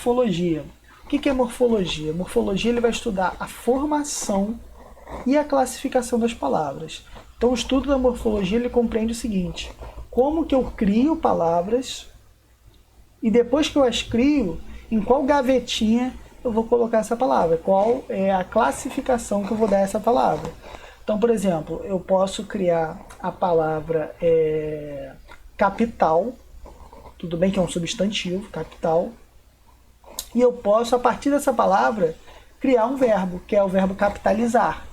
morfologia. O que é morfologia? Morfologia ele vai estudar a formação e a classificação das palavras. Então o estudo da morfologia ele compreende o seguinte: como que eu crio palavras e depois que eu as crio, em qual gavetinha eu vou colocar essa palavra, qual é a classificação que eu vou dar a essa palavra. Então, por exemplo, eu posso criar a palavra capital, tudo bem que é um substantivo, capital, e eu posso, a partir dessa palavra, criar um verbo, que é o verbo capitalizar.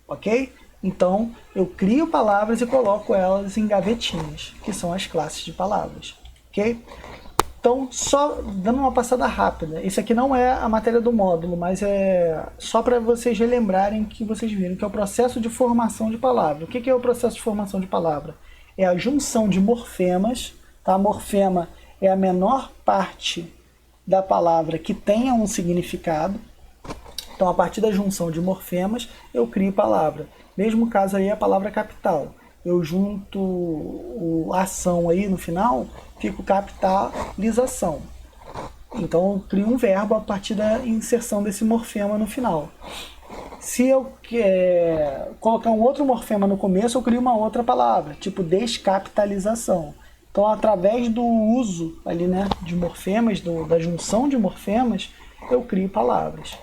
Ok? Então, eu crio palavras e coloco elas em gavetinhas, que são as classes de palavras. Ok? Então, só dando uma passada rápida, isso aqui não é a matéria do módulo, mas é só para vocês relembrarem que vocês viram, que é o processo de formação de palavra. O que é o processo de formação de palavra? É a junção de morfemas, tá? Morfema é a menor parte da palavra que tenha um significado. Então, a partir da junção de morfemas, eu crio palavra. Mesmo caso aí a palavra capital. Eu junto a ação aí no final, fico capitalização. Então eu crio um verbo a partir da inserção desse morfema no final. Se eu colocar um outro morfema no começo, eu crio uma outra palavra, tipo descapitalização. Então, através do uso ali, né, de morfemas, da junção de morfemas, eu crio palavras.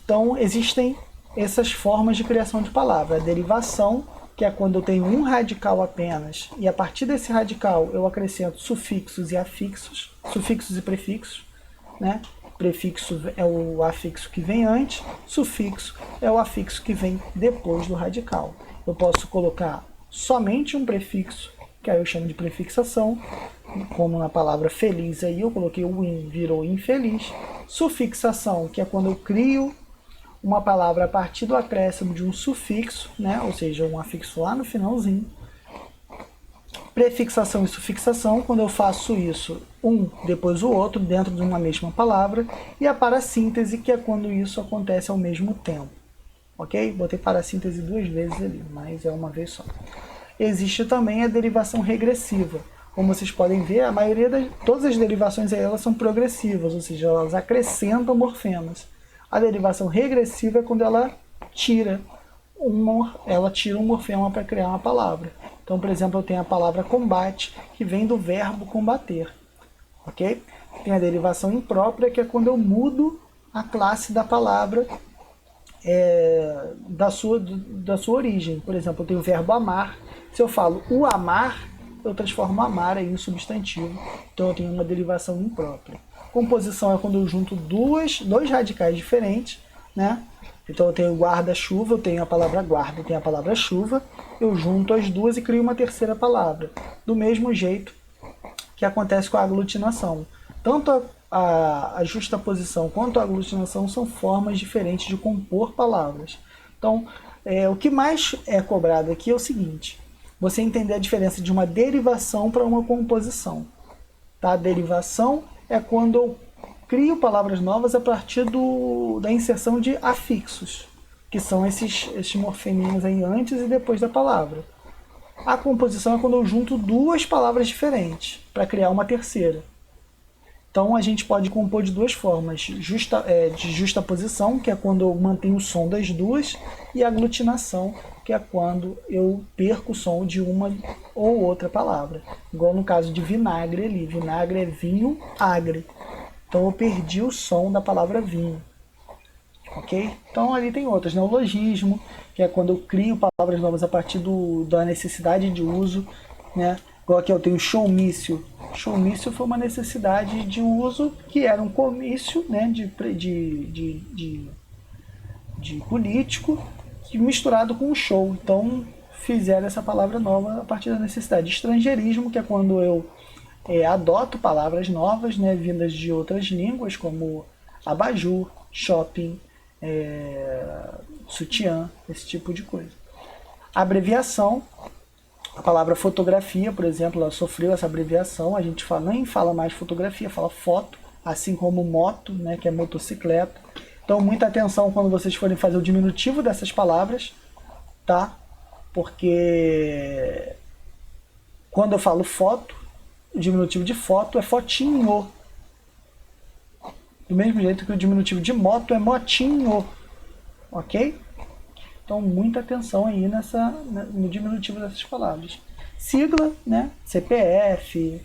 Então, existem essas formas de criação de palavra. A derivação, que é quando eu tenho um radical apenas, e a partir desse radical eu acrescento sufixos e afixos, sufixos e prefixos, né? Prefixo é o afixo que vem antes, sufixo é o afixo que vem depois do radical. Eu posso colocar somente um prefixo, que aí eu chamo de prefixação, como na palavra feliz, aí eu coloquei o in, virou infeliz. Sufixação, que é quando eu crio uma palavra a partir do acréscimo de um sufixo, né? Ou seja, um afixo lá no finalzinho. Prefixação e sufixação, quando eu faço isso, um depois o outro, dentro de uma mesma palavra. E a parassíntese, que é quando isso acontece ao mesmo tempo. Ok? Botei parassíntese 2 vezes ali, mas é uma vez só. Existe também a derivação regressiva. Como vocês podem ver, a maioria todas as derivações aí, elas são progressivas, ou seja, elas acrescentam morfemas. A derivação regressiva é quando ela tira um morfema para criar uma palavra. Então, por exemplo, eu tenho a palavra combate, que vem do verbo combater. Ok? Tem a derivação imprópria, que é quando eu mudo a classe da palavra da sua origem. Por exemplo, eu tenho o verbo amar. Se eu falo o amar, eu transformo amar em um substantivo. Então eu tenho uma derivação imprópria. Composição é quando eu junto dois radicais diferentes, né? Então eu tenho guarda-chuva, eu tenho a palavra guarda, eu tenho a palavra chuva, eu junto as duas e crio uma terceira palavra. Do mesmo jeito que acontece com a aglutinação. Tanto a justaposição quanto a aglutinação são formas diferentes de compor palavras. Então, o que mais é cobrado aqui é o seguinte: você entender a diferença de uma derivação para uma composição. Tá? A derivação é quando eu crio palavras novas a partir da inserção de afixos, que são esses morfeminhos aí antes e depois da palavra. A composição é quando eu junto duas palavras diferentes para criar uma terceira. Então a gente pode compor de duas formas: de justaposição, que é quando eu mantenho o som das duas, e aglutinação, que é quando eu perco o som de uma ou outra palavra. Igual no caso de vinagre ali. Vinagre é vinho agre. Então eu perdi o som da palavra vinho. Ok? Então ali tem outras. Neologismo, que é quando eu crio palavras novas a partir da necessidade de uso, né? Igual aqui eu tenho showmício. Showmício foi uma necessidade de uso que era um comício, né, de político misturado com um show. Então fizeram essa palavra nova a partir da necessidade. Estrangeirismo, que é quando eu adoto palavras novas, né, vindas de outras línguas, como abajur, shopping, sutiã, esse tipo de coisa. Abreviação. A palavra fotografia, por exemplo, ela sofreu essa abreviação. A gente nem fala mais fotografia, fala foto, assim como moto, né, que é motocicleta. Então, muita atenção quando vocês forem fazer o diminutivo dessas palavras, tá? Porque quando eu falo foto, o diminutivo de foto é fotinho. Do mesmo jeito que o diminutivo de moto é motinho. Ok? Então, muita atenção aí no diminutivo dessas palavras. Sigla, né? CPF,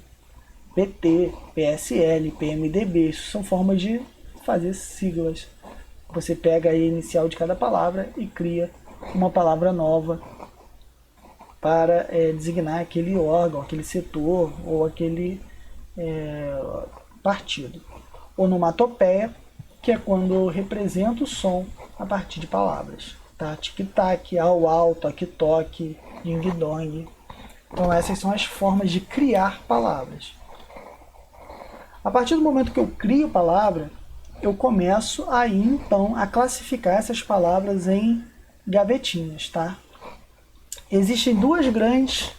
PT, PSL, PMDB, isso são formas de fazer siglas. Você pega a inicial de cada palavra e cria uma palavra nova para designar aquele órgão, aquele setor ou aquele partido. Onomatopeia, que é quando eu represento o som a partir de palavras. Tá? Tic-tac, au-au, toque-toque, ding-dong. Então essas são as formas de criar palavras. A partir do momento que eu crio palavra, eu começo aí então a classificar essas palavras em gavetinhas, tá? Existem dois grandes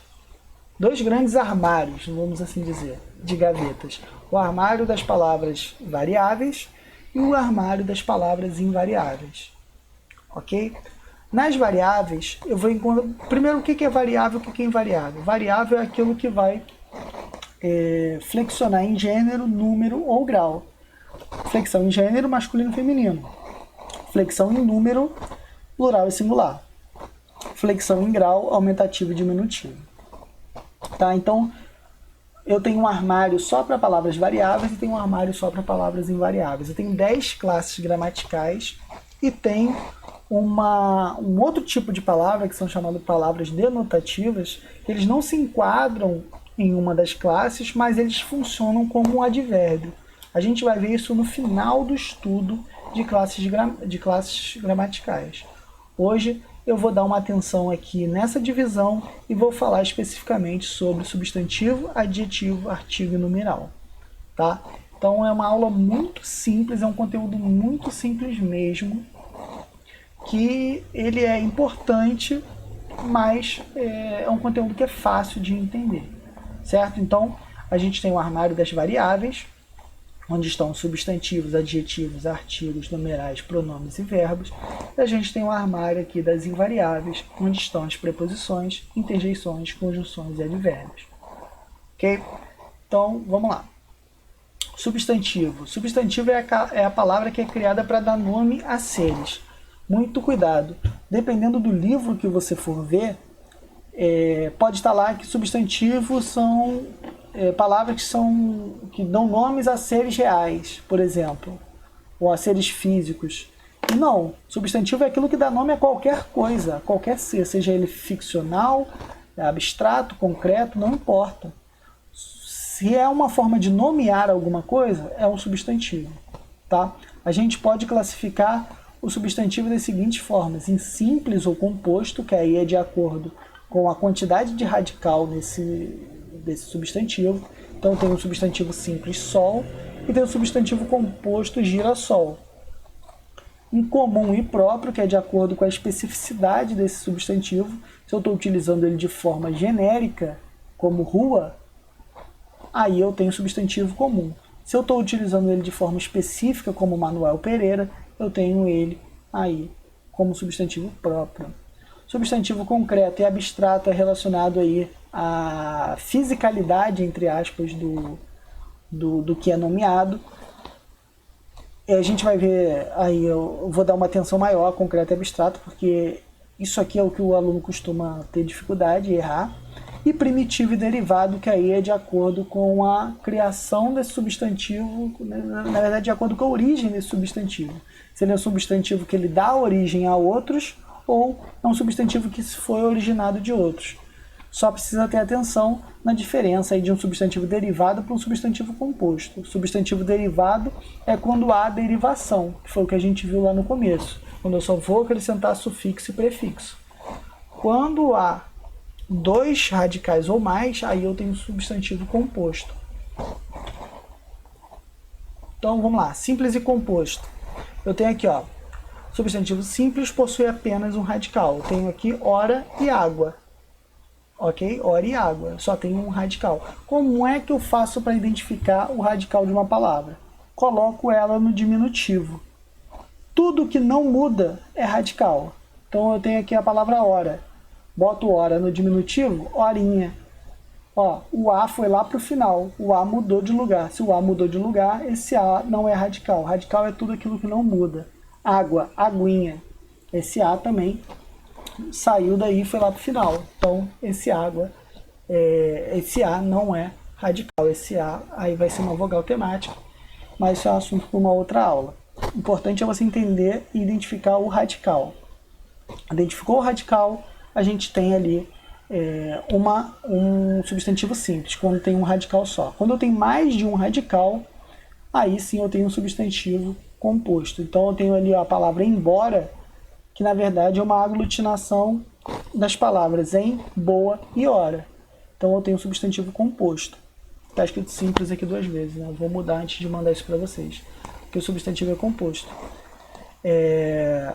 armários, vamos assim dizer, de gavetas. O armário das palavras variáveis e o armário das palavras invariáveis. Ok? Nas variáveis, eu vou encontrar... Primeiro, o que é variável e o que é invariável? Variável é aquilo que vai flexionar em gênero, número ou grau. Flexão em gênero, masculino e feminino. Flexão em número, plural e singular. Flexão em grau, aumentativo e diminutivo. Tá? Então, eu tenho um armário só para palavras variáveis e tenho um armário só para palavras invariáveis. Eu tenho 10 classes gramaticais e tenho um outro tipo de palavra, que são chamadas palavras denotativas, que eles não se enquadram em uma das classes, mas eles funcionam como um advérbio. A gente vai ver isso no final do estudo de classes gramaticais. Hoje eu vou dar uma atenção aqui nessa divisão e vou falar especificamente sobre substantivo, adjetivo, artigo e numeral. Tá? Então é uma aula muito simples, é um conteúdo muito simples mesmo, que ele é importante, mas é um conteúdo que é fácil de entender. Certo? Então, a gente tem o armário das variáveis, onde estão substantivos, adjetivos, artigos, numerais, pronomes e verbos. E a gente tem o armário aqui das invariáveis, onde estão as preposições, interjeições, conjunções e advérbios. Ok? Então, vamos lá. Substantivo. Substantivo é a palavra que é criada para dar nome a seres. Muito cuidado. Dependendo do livro que você for ver, pode estar lá que substantivos são palavras que dão nomes a seres reais, por exemplo, ou a seres físicos. E não, substantivo é aquilo que dá nome a qualquer coisa, a qualquer ser, seja ele ficcional, abstrato, concreto, não importa. Se é uma forma de nomear alguma coisa, é um substantivo. Tá? A gente pode classificar o substantivo das seguintes formas: em simples ou composto, que aí é de acordo com a quantidade de radical desse substantivo. Então tem o substantivo simples sol e tem o substantivo composto girassol. Em comum e próprio, que é de acordo com a especificidade desse substantivo. Se eu estou utilizando ele de forma genérica, como rua, aí eu tenho substantivo comum. Se eu estou utilizando ele de forma específica, como Manuel Pereira, eu tenho ele aí como substantivo próprio. Substantivo concreto e abstrato é relacionado aí à fisicalidade, entre aspas, do que é nomeado. E a gente vai ver aí, eu vou dar uma atenção maior a concreto e abstrato, porque isso aqui é o que o aluno costuma ter dificuldade e errar. E primitivo e derivado, que aí é de acordo com a criação desse substantivo, na verdade de acordo com a origem desse substantivo. Se ele é um substantivo que ele dá origem a outros, ou é um substantivo que foi originado de outros. Só precisa ter atenção na diferença aí de um substantivo derivado para um substantivo composto. O substantivo derivado é quando há derivação, que foi o que a gente viu lá no começo, quando eu só vou acrescentar sufixo e prefixo. Quando há dois radicais ou mais, aí eu tenho um substantivo composto. Então vamos lá, simples e composto. Eu tenho aqui, ó, substantivo simples possui apenas um radical. Eu tenho aqui hora e água. Ok? Hora e água. Só tem um radical. Como é que eu faço para identificar o radical de uma palavra? Coloco ela no diminutivo. Tudo que não muda é radical. Então eu tenho aqui a palavra hora. Boto hora no diminutivo, horinha. Ó, o A foi lá para o final, o A mudou de lugar. Se o A mudou de lugar, esse A não é radical. Radical é tudo aquilo que não muda. Água, aguinha. Esse A também saiu daí e foi lá para o final. Então, esse A não é radical. Esse A aí vai ser uma vogal temática, mas isso é um assunto para uma outra aula. O importante é você entender e identificar o radical. Identificou o radical, a gente tem ali um substantivo simples, quando tem um radical só. Quando eu tenho mais de um radical, aí sim eu tenho um substantivo composto. Então eu tenho ali a palavra embora, que na verdade é uma aglutinação das palavras em, boa e hora. Então eu tenho um substantivo composto. Está escrito simples aqui 2 vezes, né? Eu vou mudar antes de mandar isso para vocês, porque o substantivo é composto.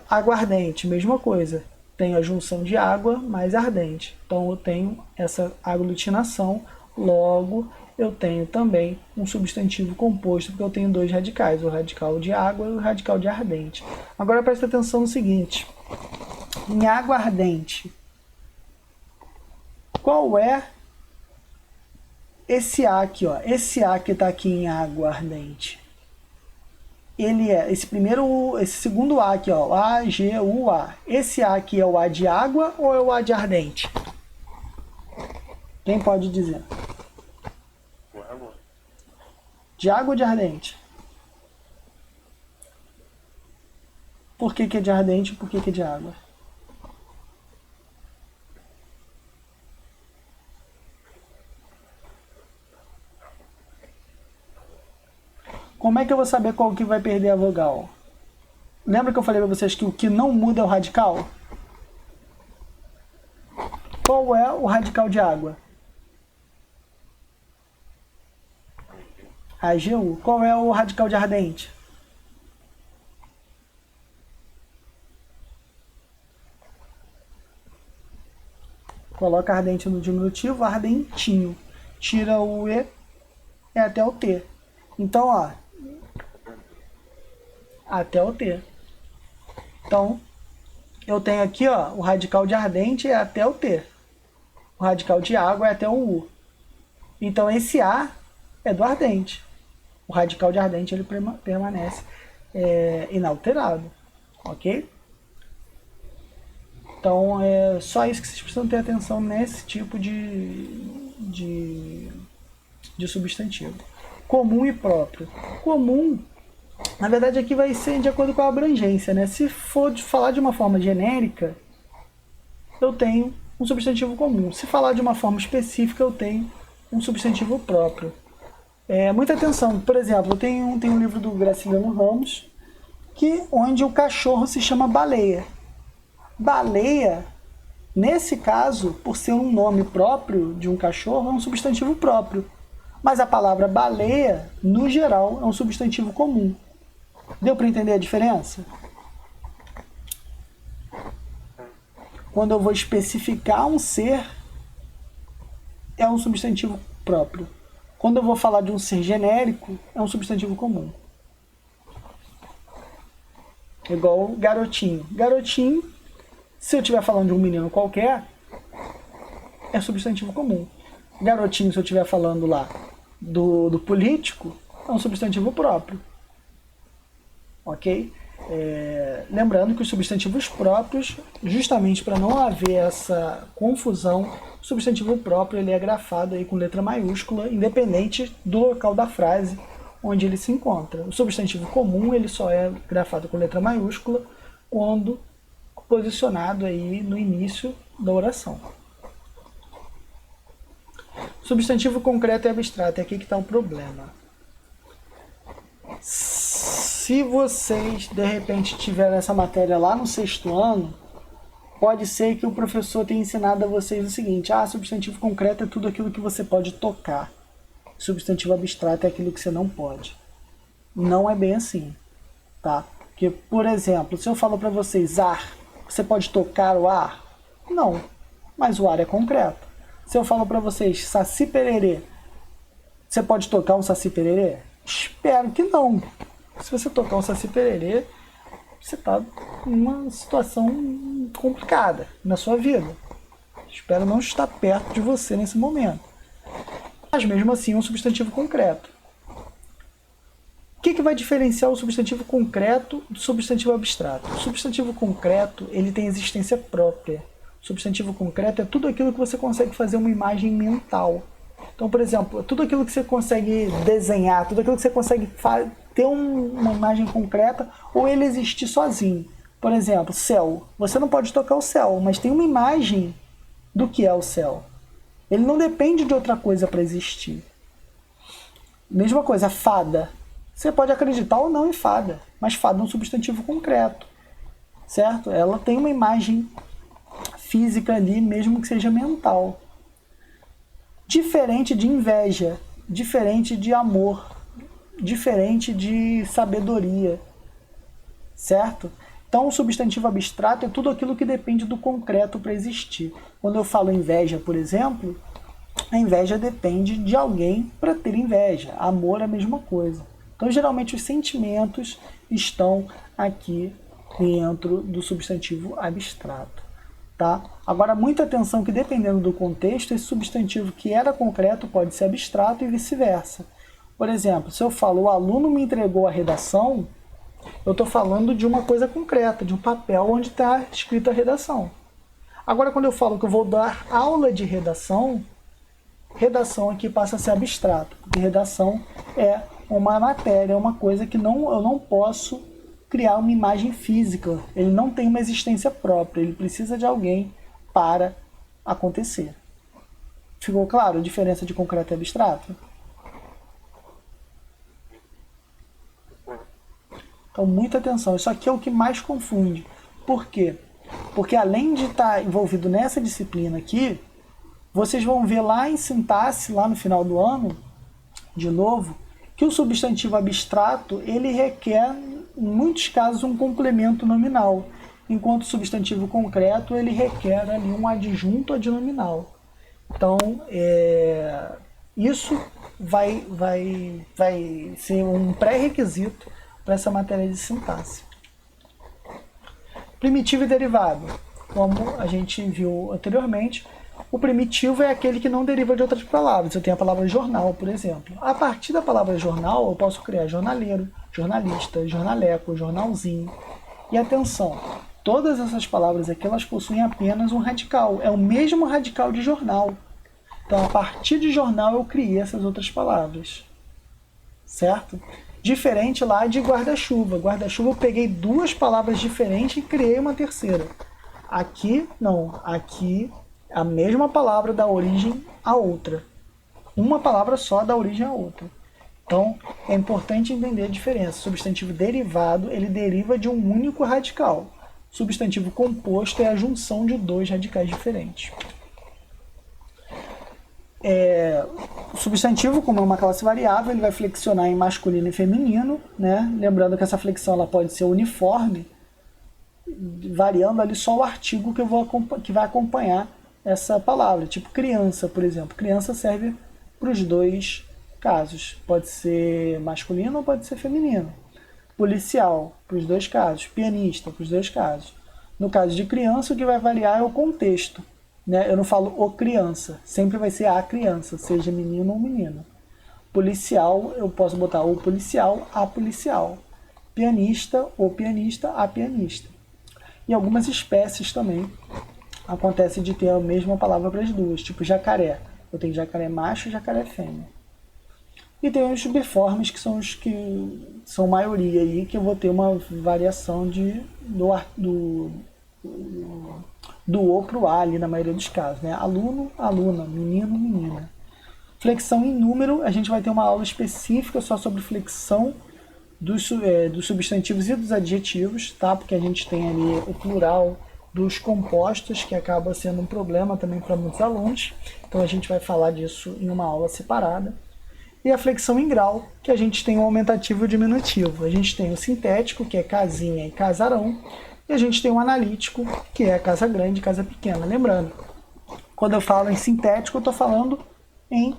Aguardente, mesma coisa. Tenho a junção de água mais ardente. Então eu tenho essa aglutinação, logo eu tenho também um substantivo composto, porque eu tenho 2 radicais, o radical de água e o radical de ardente. Agora presta atenção no seguinte, em aguardente, qual é esse A aqui, ó? Esse A que está aqui em aguardente, ele é esse segundo A aqui, ó, A, G, U, A. Esse A aqui é o A de água ou é o A de ardente? Quem pode dizer? De água ou de ardente? Por que é de ardente e por que é de água? Como é que eu vou saber qual que vai perder a vogal? Lembra que eu falei para vocês que o que não muda é o radical? Qual é o radical de água? AGU. Qual é o radical de ardente? Coloca ardente no diminutivo, ardentinho. Tira o E, é até o T. Então, ó, até o T. Então, eu tenho aqui, ó, o radical de ardente é até o T. O radical de água é até o U. Então, esse A é do ardente. O radical de ardente ele permanece inalterado. Ok? Então, é só isso que vocês precisam ter atenção nesse tipo de substantivo. Comum e próprio. Comum, na verdade, aqui vai ser de acordo com a abrangência, né? Se for falar de uma forma genérica, eu tenho um substantivo comum. Se falar de uma forma específica, eu tenho um substantivo próprio. Muita atenção. Por exemplo, eu tenho um livro do Graciliano Ramos, onde o cachorro se chama baleia. Baleia, nesse caso, por ser um nome próprio de um cachorro, é um substantivo próprio. Mas a palavra baleia, no geral, é um substantivo comum. Deu para entender a diferença? Quando eu vou especificar um ser, é um substantivo próprio. Quando eu vou falar de um ser genérico, é um substantivo comum. Igual garotinho. Garotinho, se eu estiver falando de um menino qualquer, é substantivo comum. Garotinho, se eu estiver falando lá do político, é um substantivo próprio. Ok? Lembrando que os substantivos próprios, justamente para não haver essa confusão, o substantivo próprio ele é grafado aí com letra maiúscula, independente do local da frase onde ele se encontra. O substantivo comum ele só é grafado com letra maiúscula quando posicionado aí no início da oração. Substantivo concreto e abstrato, é aqui que está o problema. Se vocês, de repente, tiverem essa matéria lá no 6º ano, pode ser que o professor tenha ensinado a vocês o seguinte: substantivo concreto é tudo aquilo que você pode tocar. Substantivo abstrato é aquilo que você não pode. Não é bem assim, tá? Porque, por exemplo, se eu falo para vocês ar, você pode tocar o ar? Não, mas o ar é concreto. Se eu falo para vocês saci pererê, você pode tocar um saci pererê? Espero que não. Se você tocar um saci pererê, você está numa situação complicada na sua vida. Espero não estar perto de você nesse momento. mas mesmo assim é um substantivo concreto. O que vai diferenciar o substantivo concreto do substantivo abstrato? O substantivo concreto, ele tem existência própria. O substantivo concreto é tudo aquilo que você consegue fazer uma imagem mental. Então, por exemplo, tudo aquilo que você consegue desenhar, tudo aquilo que você consegue ter uma imagem concreta ou ele existir sozinho. Por exemplo, céu. Você não pode tocar o céu, mas tem uma imagem do que é o céu. Ele não depende de outra coisa para existir. Mesma coisa, fada. Você pode acreditar ou não em fada, mas fada é um substantivo concreto, certo? Ela tem uma imagem física ali, mesmo que seja mental. Diferente de inveja, diferente de amor, diferente de sabedoria, certo? Então, o substantivo abstrato é tudo aquilo que depende do concreto para existir. Quando eu falo inveja, por exemplo, a inveja depende de alguém para ter inveja. Amor é a mesma coisa. Então, geralmente, os sentimentos estão aqui dentro do substantivo abstrato. Tá? Agora, muita atenção que, dependendo do contexto, esse substantivo que era concreto pode ser abstrato e vice-versa. Por exemplo, se eu falo, o aluno me entregou a redação, eu estou falando de uma coisa concreta, de um papel onde está escrita a redação. Agora, quando eu falo que eu vou dar aula de redação, redação aqui passa a ser abstrato, porque redação é uma matéria, é uma coisa que eu não posso criar uma imagem física. Ele não tem uma existência própria, ele precisa de alguém para acontecer. Ficou claro a diferença de concreto e abstrato? Então, muita atenção. Isso aqui é o que mais confunde. Por quê? Porque além de estar envolvido nessa disciplina aqui, vocês vão ver lá em sintaxe, lá no final do ano, de novo, que o substantivo abstrato, ele requer, em muitos casos, um complemento nominal, enquanto o substantivo concreto, ele requer ali um adjunto adnominal. Então, isso vai ser um pré-requisito para essa matéria de sintaxe. Primitivo e derivado. Como a gente viu anteriormente, o primitivo é aquele que não deriva de outras palavras. Eu tenho a palavra jornal, por exemplo. A partir da palavra jornal, eu posso criar jornaleiro, jornalista, jornaleco, jornalzinho. E atenção, todas essas palavras aqui, elas possuem apenas um radical. É o mesmo radical de jornal. Então, a partir de jornal, eu criei essas outras palavras. Certo? Diferente lá de guarda-chuva. Guarda-chuva eu peguei duas palavras diferentes e criei uma terceira. Aqui, não. Aqui, a mesma palavra dá origem a outra. Uma palavra só dá origem a outra. Então, é importante entender a diferença. Substantivo derivado, ele deriva de um único radical. Substantivo composto é a junção de dois radicais diferentes. O substantivo, como é uma classe variável, ele vai flexionar em masculino e feminino, né? Lembrando que essa flexão ela pode ser uniforme, variando ali só o artigo que vai acompanhar essa palavra. Tipo criança, por exemplo. Criança serve para os dois casos. Pode ser masculino ou pode ser feminino. Policial, para os dois casos. Pianista, para os dois casos. No caso de criança, o que vai variar é o contexto. Eu não falo o criança, sempre vai ser a criança, seja menino ou menina. Policial, eu posso botar o policial, a policial. Pianista, o pianista, a pianista. E algumas espécies também acontece de ter a mesma palavra para as duas, tipo jacaré. Eu tenho jacaré macho e jacaré fêmea. E tem os biformes, que são os que são maioria aí, que eu vou ter uma variação do O para o A ali na maioria dos casos, né? Aluno, aluna, menino, menina. Flexão em número, a gente vai ter uma aula específica só sobre flexão dos substantivos e dos adjetivos, tá? Porque a gente tem ali o plural dos compostos, que acaba sendo um problema também para muitos alunos. Então a gente vai falar disso em uma aula separada. E a flexão em grau, que a gente tem o aumentativo e o diminutivo. A gente tem o sintético, que é casinha e casarão. E a gente tem o analítico, que é casa grande e casa pequena. Lembrando, quando eu falo em sintético, eu estou falando em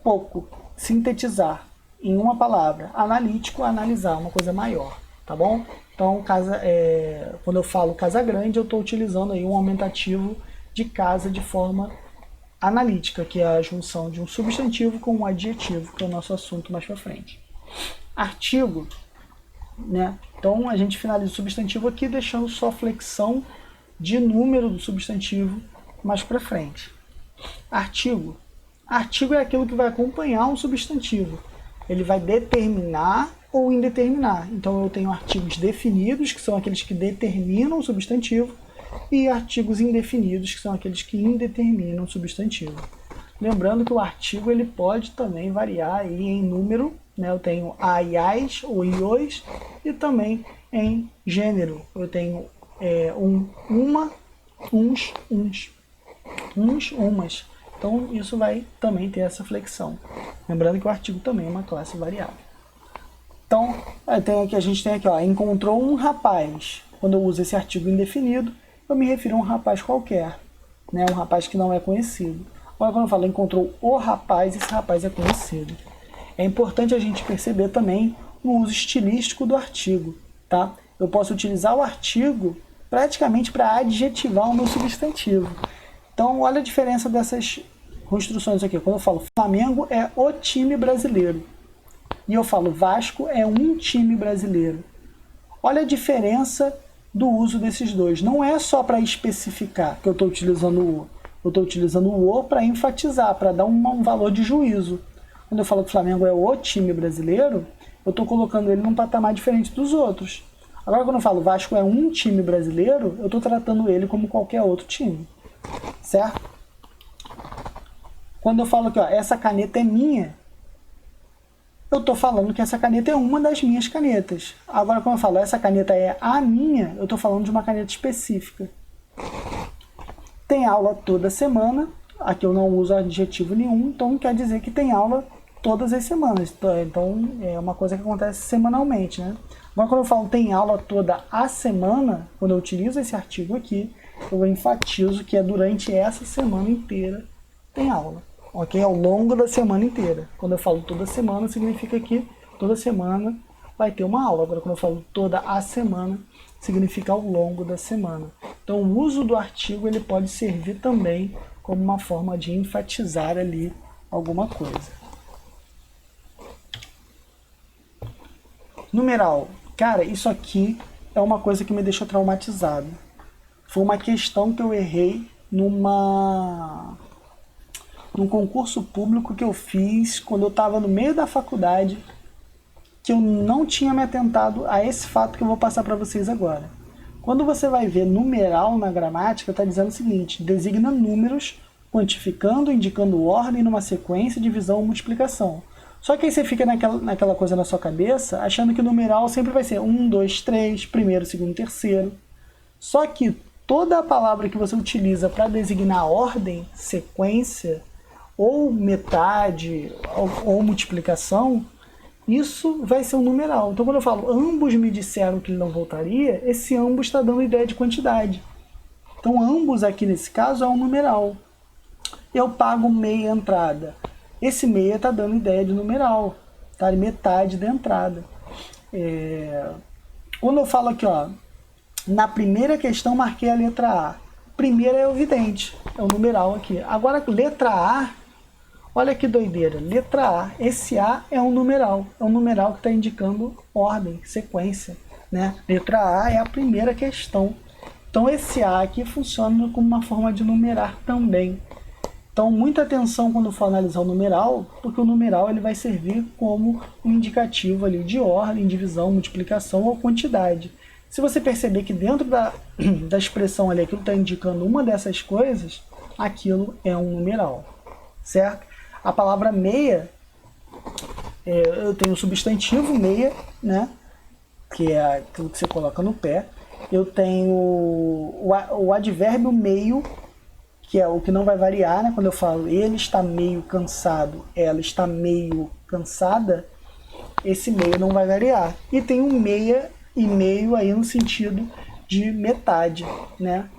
pouco, sintetizar, em uma palavra. Analítico, analisar, uma coisa maior, tá bom? Então, quando eu falo casa grande, eu estou utilizando aí um aumentativo de casa de forma analítica, que é a junção de um substantivo com um adjetivo, que é o nosso assunto mais para frente. Artigo, né? Então a gente finaliza o substantivo aqui, deixando só flexão de número do substantivo mais para frente. Artigo. Artigo é aquilo que vai acompanhar um substantivo. Ele vai determinar ou indeterminar. Então eu tenho artigos definidos, que são aqueles que determinam o substantivo, e artigos indefinidos, que são aqueles que indeterminam o substantivo. Lembrando que o artigo ele pode também variar aí em número, né? Eu tenho a e as ou ios, e também em gênero. Eu tenho uma, uns, umas. Então isso vai também ter essa flexão. Lembrando que o artigo também é uma classe variável. Então a gente tem aqui, ó, encontrou um rapaz. Quando eu uso esse artigo indefinido, eu me refiro a um rapaz qualquer, né? Um rapaz que não é conhecido. Agora, quando eu falo encontrou o rapaz, esse rapaz é conhecido. É importante a gente perceber também o uso estilístico do artigo, tá? Eu posso utilizar o artigo praticamente para adjetivar o meu substantivo. Então, olha a diferença dessas construções aqui. Quando eu falo Flamengo é o time brasileiro, e eu falo Vasco é um time brasileiro. Olha a diferença do uso desses dois. Não é só para especificar que eu estou utilizando o. Eu estou utilizando o "o" para enfatizar, para dar um valor de juízo. Quando eu falo que o Flamengo é o time brasileiro, eu estou colocando ele num patamar diferente dos outros. Agora, quando eu falo Vasco é um time brasileiro, eu estou tratando ele como qualquer outro time. Certo? Quando eu falo que ó, essa caneta é minha, eu estou falando que essa caneta é uma das minhas canetas. Agora, quando eu falo essa caneta é a minha, eu estou falando de uma caneta específica. Tem aula toda semana. Aqui eu não uso adjetivo nenhum, então quer dizer que tem aula todas as semanas. Então é uma coisa que acontece semanalmente, né? Agora, quando eu falo tem aula toda a semana, quando eu utilizo esse artigo aqui, eu enfatizo que é durante essa semana inteira tem aula. Ok? Ao longo da semana inteira. Quando eu falo toda semana, significa que toda semana vai ter uma aula. Agora, quando eu falo toda a semana, significa ao longo da semana. Então, o uso do artigo ele pode servir também como uma forma de enfatizar ali alguma coisa. Numeral. Cara, isso aqui é uma coisa que me deixou traumatizado. Foi uma questão que eu errei num concurso público que eu fiz quando eu estava no meio da faculdade, que eu não tinha me atentado a esse fato que eu vou passar para vocês agora. Quando você vai ver numeral na gramática, está dizendo o seguinte: designa números, quantificando, indicando ordem numa sequência, divisão ou multiplicação. Só que aí você fica naquela coisa na sua cabeça, achando que o numeral sempre vai ser 1, 2, 3, primeiro, segundo, terceiro. Só que toda a palavra que você utiliza para designar ordem, sequência, ou metade, ou multiplicação, isso vai ser um numeral. Então, quando eu falo ambos me disseram que ele não voltaria, esse ambos está dando ideia de quantidade. Então, ambos aqui nesse caso é um numeral. Eu pago meia entrada. Esse meia está dando ideia de numeral. Tá? Metade da entrada. Quando eu falo aqui, ó, na primeira questão marquei a letra A. Primeira é evidente, é o numeral aqui. Agora, letra A, olha que doideira. Letra A, esse A é um numeral. É um numeral que está indicando ordem, sequência. Né? Letra A é a primeira questão. Então, esse A aqui funciona como uma forma de numerar também. Então, muita atenção quando for analisar o numeral, porque o numeral ele vai servir como um indicativo ali de ordem, divisão, multiplicação ou quantidade. Se você perceber que dentro da expressão ali aquilo está indicando uma dessas coisas, aquilo é um numeral, certo? A palavra meia, eu tenho o substantivo meia, né? Que é aquilo que você coloca no pé. Eu tenho o advérbio meio, que é o que não vai variar, né? Quando eu falo ele está meio cansado, ela está meio cansada, esse meio não vai variar. E tem um meia e meio aí no sentido de metade, né?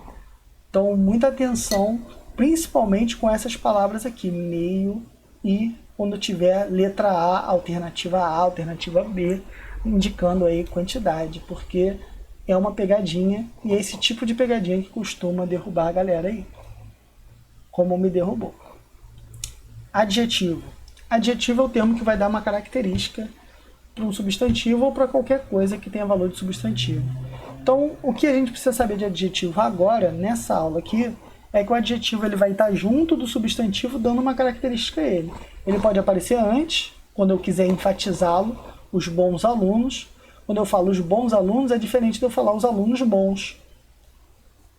Então, muita atenção, principalmente com essas palavras aqui, meio e quando tiver letra A, alternativa B, indicando aí quantidade, porque é uma pegadinha e é esse tipo de pegadinha que costuma derrubar a galera aí, como me derrubou. Adjetivo. Adjetivo é o termo que vai dar uma característica para um substantivo ou para qualquer coisa que tenha valor de substantivo. Então, o que a gente precisa saber de adjetivo agora, nessa aula aqui, é que o adjetivo ele vai estar junto do substantivo dando uma característica a ele. Ele pode aparecer antes, quando eu quiser enfatizá-lo, os bons alunos. Quando eu falo os bons alunos, é diferente de eu falar os alunos bons.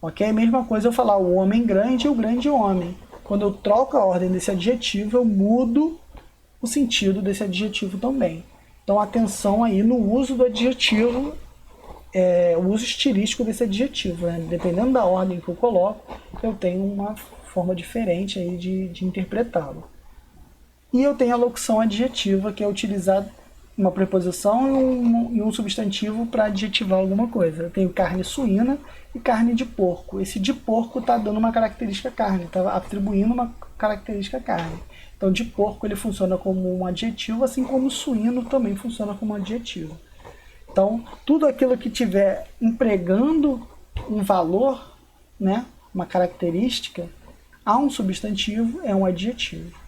Ok? Mesma coisa eu falar o homem grande e o grande homem. Quando eu troco a ordem desse adjetivo, eu mudo o sentido desse adjetivo também. Então, atenção aí no uso do adjetivo, o uso estilístico desse adjetivo. Né? Dependendo da ordem que eu coloco, eu tenho uma forma diferente aí de interpretá-lo. E eu tenho a locução adjetiva, que é utilizar uma preposição e um substantivo para adjetivar alguma coisa. Eu tenho carne suína e carne de porco. Esse de porco está dando uma característica carne, está atribuindo uma característica carne. Então, de porco ele funciona como um adjetivo, assim como suíno também funciona como um adjetivo. Então, tudo aquilo que estiver empregando um valor, né, uma característica, a um substantivo é um adjetivo.